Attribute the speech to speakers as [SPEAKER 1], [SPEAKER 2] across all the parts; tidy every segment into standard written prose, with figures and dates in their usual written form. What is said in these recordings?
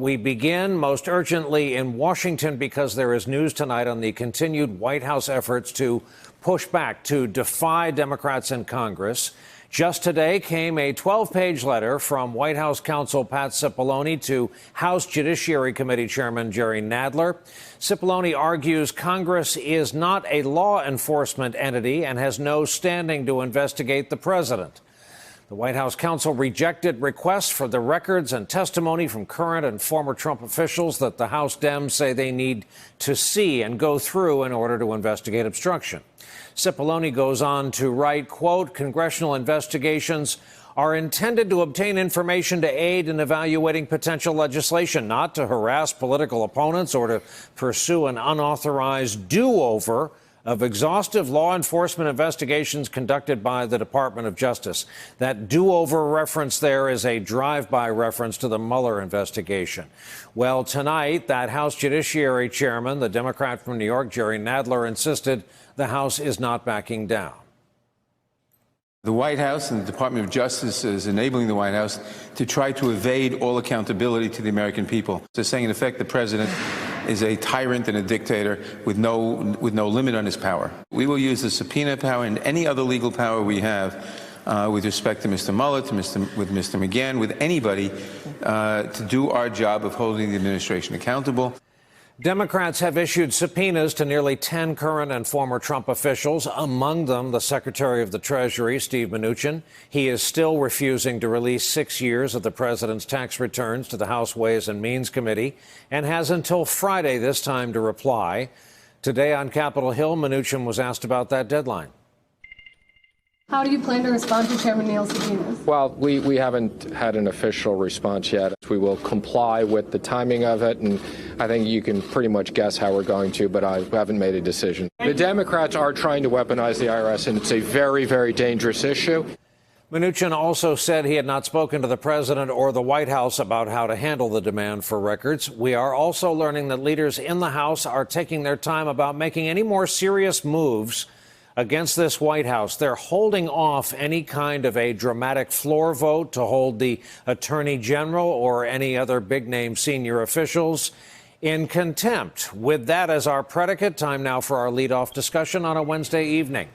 [SPEAKER 1] we begin most urgently in Washington because there is news tonight on the continued White House efforts to push back, to defy Democrats in Congress. Just today came a 12-page letter from White House counsel Pat Cipollone to House Judiciary Committee Chairman Jerry Nadler. Cipollone argues Congress is not a law enforcement entity and has no standing to investigate the president. The White House counsel rejected requests for the records and testimony from current and former Trump officials that the House Dems say they need to see and go through in order to investigate obstruction. Cipollone goes on to write, quote, congressional investigations are intended to obtain information to aid in evaluating potential legislation, not to harass political opponents or to pursue an unauthorized do-over of exhaustive law enforcement investigations conducted by the Department of Justice. That do-over reference there is a drive-by reference to the Mueller investigation. Well, tonight, that House Judiciary Chairman, the Democrat from New York, Jerry Nadler, insisted the House is not backing down.
[SPEAKER 2] The White House and the Department of Justice is enabling the White House to try to evade all accountability to the American people. They're saying, in effect, the president is a tyrant and a dictator with no limit on his power. We will use the subpoena power and any other legal power we have with respect to Mr. Mueller, with Mr. McGahn, with anybody to do our job of holding the administration accountable.
[SPEAKER 1] Democrats have issued subpoenas to nearly 10 current and former Trump officials, among them the Secretary of the Treasury, Steve Mnuchin. He is still refusing to release 6 years of the president's tax returns to the House Ways and Means Committee and has until Friday this time to reply. Today on Capitol Hill, Mnuchin was asked about that deadline.
[SPEAKER 3] How do you plan to respond to Chairman Neal's subpoenas?
[SPEAKER 4] Well, we haven't had an official response yet. We will comply with the timing of it, and I think you can pretty much guess how we're going to, but I haven't made a decision. The Democrats are trying to weaponize the IRS, and it's a very, very dangerous issue.
[SPEAKER 1] Mnuchin also said he had not spoken to the president or the White House about how to handle the demand for records. We are also learning that leaders in the House are taking their time about making any more serious moves against this White House. They're holding off any kind of a dramatic floor vote to hold the Attorney General or any other big-name senior officials in contempt. With that as our predicate, time now for our lead-off discussion on a Wednesday evening.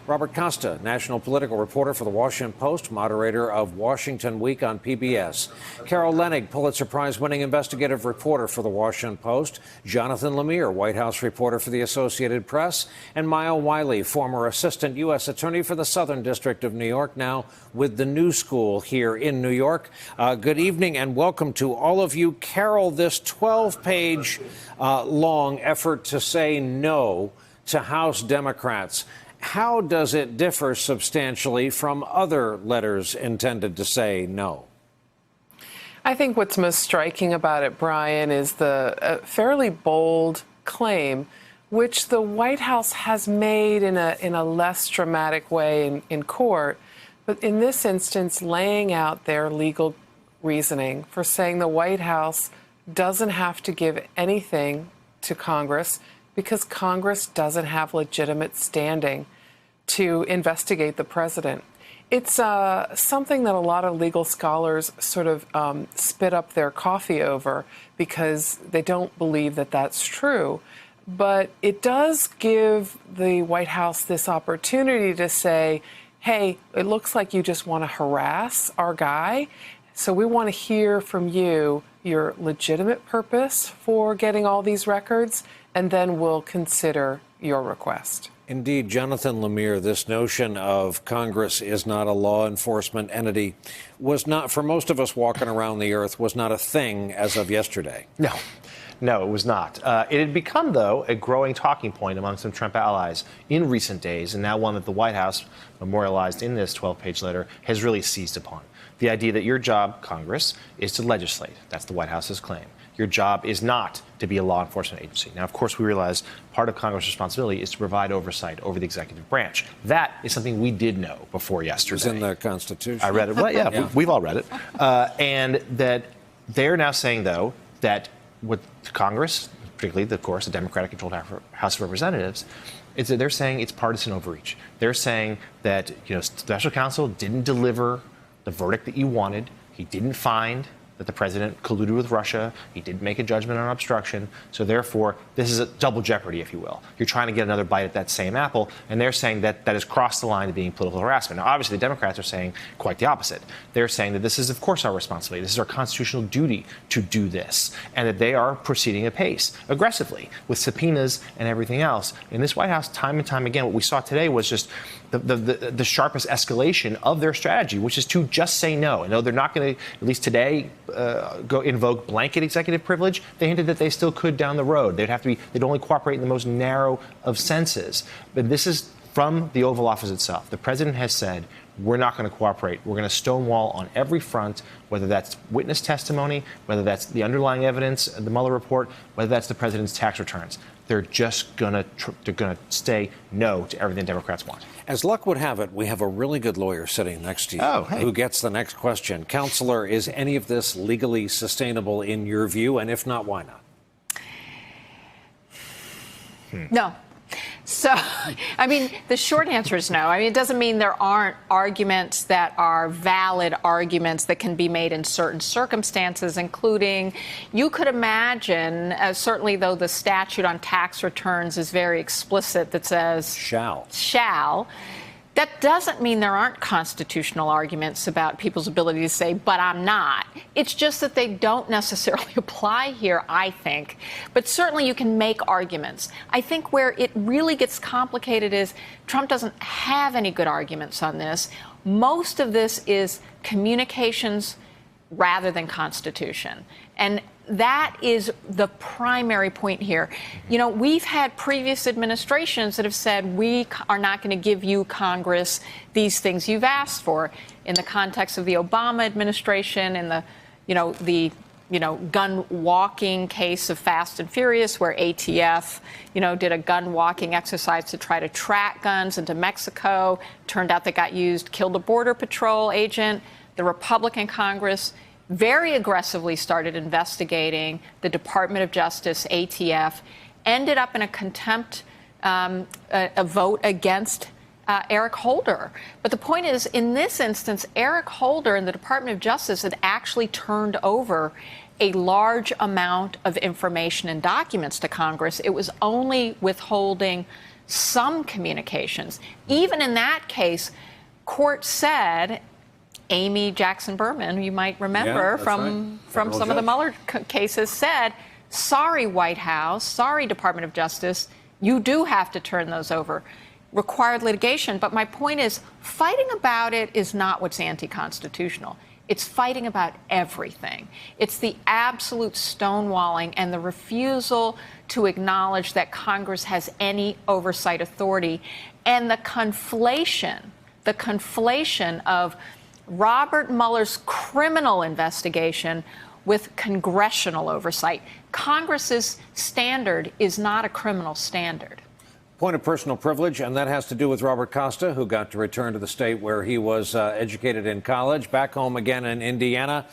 [SPEAKER 1] Robert Costa, national political reporter for The Washington Post, moderator of Washington Week on PBS. Carol Leonnig, Pulitzer Prize-winning investigative reporter for The Washington Post. Jonathan Lemire, White House reporter for The Associated Press. And Maya Wiley, former assistant U.S. attorney for the Southern District of New York, now with the New School here in New York. Good evening and welcome to all of you. Carol, this 12-page long effort to say no to House Democrats, how does it differ substantially from other letters intended to say no?
[SPEAKER 5] I think what's most striking about it, Brian, is the fairly bold claim, which the White House has made in a less dramatic way in court, but in this instance, laying out their legal reasoning for saying the White House doesn't have to give anything to Congress because Congress doesn't have legitimate standing to investigate the president. It's something that a lot of legal scholars sort of spit up their coffee over because they don't believe that that's true. But it does give the White House this opportunity to say, hey, it looks like you just want to harass our guy. So we want to hear from you your legitimate purpose for getting all these records, and then we'll consider your request.
[SPEAKER 1] Indeed, Jonathan Lemire, this notion of Congress is not a law enforcement entity was not, for most of us walking around the earth, was not a thing as of yesterday.
[SPEAKER 6] No, it was not. It had become, though, a growing talking point among some Trump allies in recent days, and now one that the White House, memorialized in this 12-page letter, has really seized upon. The idea that your job, Congress, is to legislate. That's the White House's claim. Your job is not to be a law enforcement agency. Now, of course, we realize part of Congress' responsibility is to provide oversight over the executive branch. That is something we did know before yesterday.
[SPEAKER 1] It's in the Constitution.
[SPEAKER 6] I read it. Well, yeah. We've all read it. And that they're now saying, though, that with Congress, particularly, of course, the Democratic-controlled House of Representatives, is that they're saying it's partisan overreach. They're saying that, special counsel didn't deliver the verdict that you wanted. He didn't find that the president colluded with Russia. He did make a judgment on obstruction. So therefore, this is a double jeopardy, if you will. You're trying to get another bite at that same apple, and they're saying that that has crossed the line to being political harassment. Now, obviously, the Democrats are saying quite the opposite. They're saying that this is, of course, our responsibility. This is our constitutional duty to do this, and that they are proceeding apace, aggressively, with subpoenas and everything else. In this White House, time and time again, what we saw today was just the sharpest escalation of their strategy, which is to just say no. I know they're not going to, at least today, go invoke blanket executive privilege. They hinted that they still could down the road. They'd only cooperate in the most narrow of senses. But this is from the Oval Office itself. The president has said, we're not going to cooperate. We're going to stonewall on every front, whether that's witness testimony, whether that's the underlying evidence, the Mueller report, whether that's the president's tax returns. They're just going to say no to everything Democrats want.
[SPEAKER 1] As luck would have it, we have a really good lawyer sitting next to you who gets the next question. Counselor, is any of this legally sustainable in your view? And if not, why not?
[SPEAKER 7] No. So, I mean, the short answer is no. I mean, it doesn't mean there aren't arguments that are valid arguments that can be made in certain circumstances, including you could imagine, certainly though the statute on tax returns is very explicit that says shall. That doesn't mean there aren't constitutional arguments about people's ability to say, but I'm not. It's just that they don't necessarily apply here, I think. But certainly you can make arguments. I think where it really gets complicated is Trump doesn't have any good arguments on this. Most of this is communications rather than Constitution. And that is the primary point here. You know, we've had previous administrations that have said we are not going to give you, Congress, these things you've asked for. In the context of the Obama administration and the gun walking case of Fast and Furious, where ATF, did a gun walking exercise to try to track guns into Mexico. Turned out they got used, killed a Border Patrol agent. The Republican Congress very aggressively started investigating the Department of Justice, ATF, ended up in a contempt, a vote against Eric Holder. But the point is, in this instance, Eric Holder and the Department of Justice had actually turned over a large amount of information and documents to Congress. It was only withholding some communications. Even in that case, court said, Amy Jackson Berman, you might remember from some of the Mueller cases, said, sorry, White House, sorry, Department of Justice, you do have to turn those over. Required litigation. But my point is, fighting about it is not what's anti-constitutional. It's fighting about everything. It's the absolute stonewalling and the refusal to acknowledge that Congress has any oversight authority, and the conflation of Robert Mueller's criminal investigation with congressional oversight. Congress's standard is not a criminal standard.
[SPEAKER 1] Point of personal privilege, and that has to do with Robert Costa, who got to return to the state where he was educated in college, back home again in Indiana,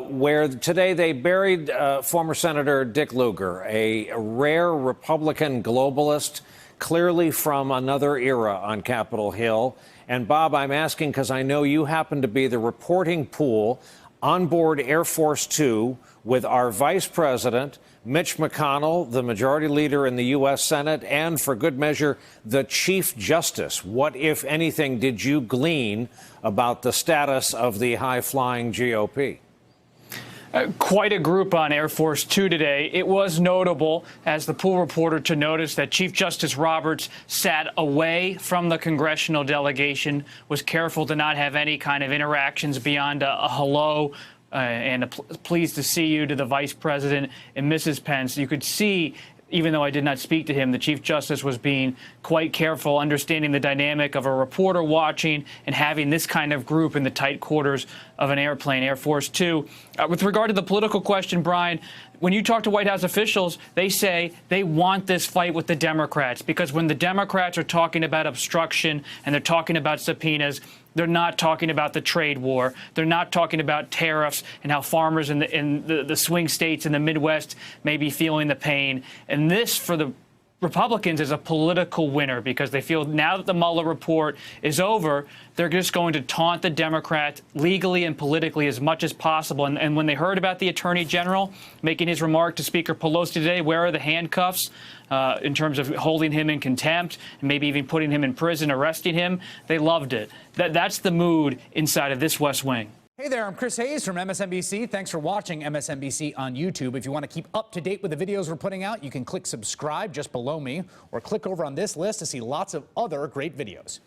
[SPEAKER 1] where today they buried former Senator Dick Lugar, a rare Republican globalist, clearly from another era on Capitol Hill. And Bob, I'm asking because I know you happen to be the reporting pool on board Air Force Two with our vice president, Mitch McConnell, the majority leader in the U.S. Senate, and for good measure, the Chief Justice. What, if anything, did you glean about the status of the high-flying GOP?
[SPEAKER 8] Quite a group on Air Force Two today. It was notable as the pool reporter to notice that Chief Justice Roberts sat away from the congressional delegation, was careful to not have any kind of interactions beyond a hello and a pleased to see you to the Vice President and Mrs. Pence. You could see, even though I did not speak to him, the Chief Justice was being quite careful, understanding the dynamic of a reporter watching and having this kind of group in the tight quarters of an airplane, Air Force Two. With regard to the political question, Brian, when you talk to White House officials, they say they want this fight with the Democrats, because when the Democrats are talking about obstruction and they're talking about subpoenas, they're not talking about the trade war. They're not talking about tariffs and how farmers in the swing states in the Midwest may be feeling the pain. And this, for the Republicans as a political winner because they feel now that the Mueller report is over, they're just going to taunt the Democrats legally and politically as much as possible. And when they heard about the Attorney General making his remark to Speaker Pelosi today, where are the handcuffs in terms of holding him in contempt and maybe even putting him in prison, arresting him, they loved it. That's the mood inside of this West Wing.
[SPEAKER 9] Hey there, I'm Chris Hayes from MSNBC. Thanks for watching MSNBC on YouTube. If you want to keep up to date with the videos we're putting out, you can click subscribe just below me or click over on this list to see lots of other great videos.